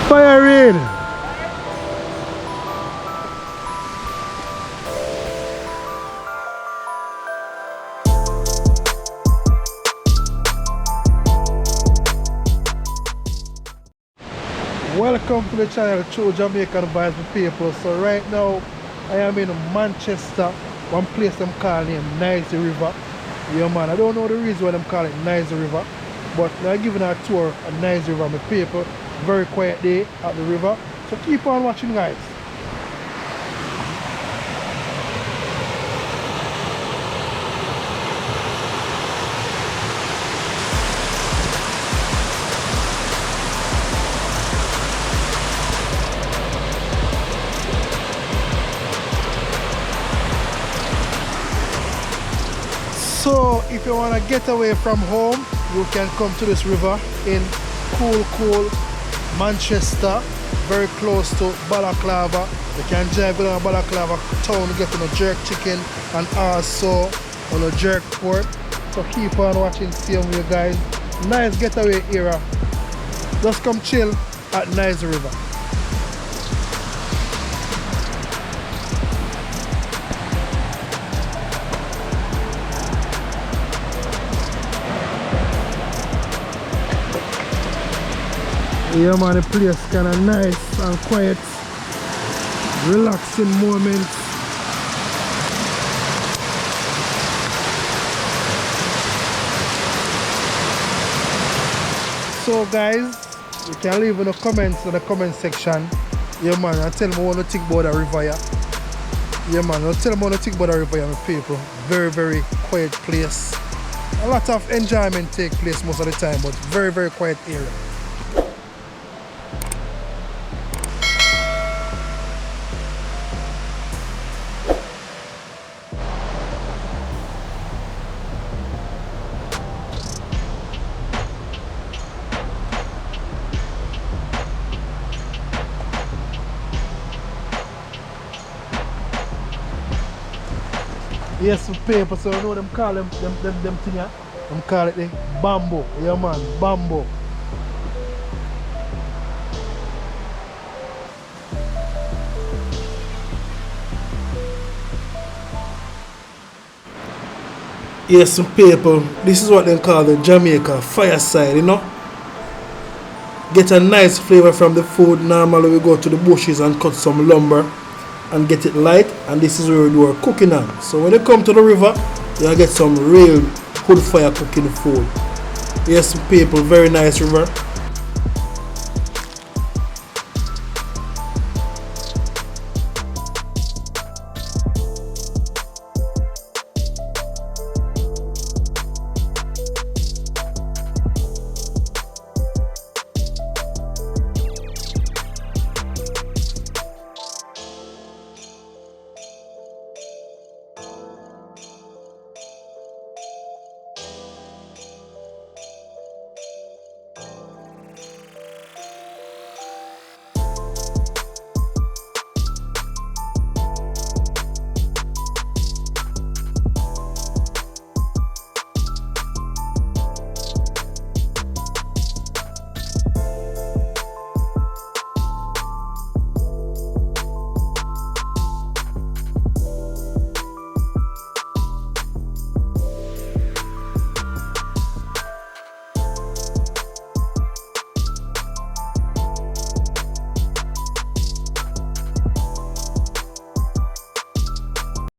Fire Reid. Welcome to the channel True Jamaican Vibes people. So right now I am in Manchester, one place them call it Nice River. Yeah man, I don't know the reason why them call it Nice River, but they're giving a tour of Nice River, my people. Very quiet day at the river. So keep on watching guys. So if you want to get away from home, you can come to this river in cool Manchester, very close to Balaclava. You can drive down Balaclava town, get on a jerk chicken and also on a jerk pork. So keep on watching, see you guys. Nice getaway area. Just come chill at Nice River. Yeah man, the place kinda nice and quiet, relaxing moment. So guys, you can leave in the comments in the comment section. Yeah man, and tell me what you think about the river here. Yeah man, tell me what you think about the river here, my people. Very quiet place. A lot of enjoyment take place most of the time, but very quiet area. Yes, paper, so you know them call them thing here. Them call it the bamboo. Yeah man, bamboo. Yes, people, this is what they call the Jamaica fireside, you know. Get a nice flavor from the food. Normally we go to the bushes and cut some lumber and get it light, and this is where we do our cooking on. So when you come to the river, you'll get some real wood fire cooking food. Yes people, very nice river.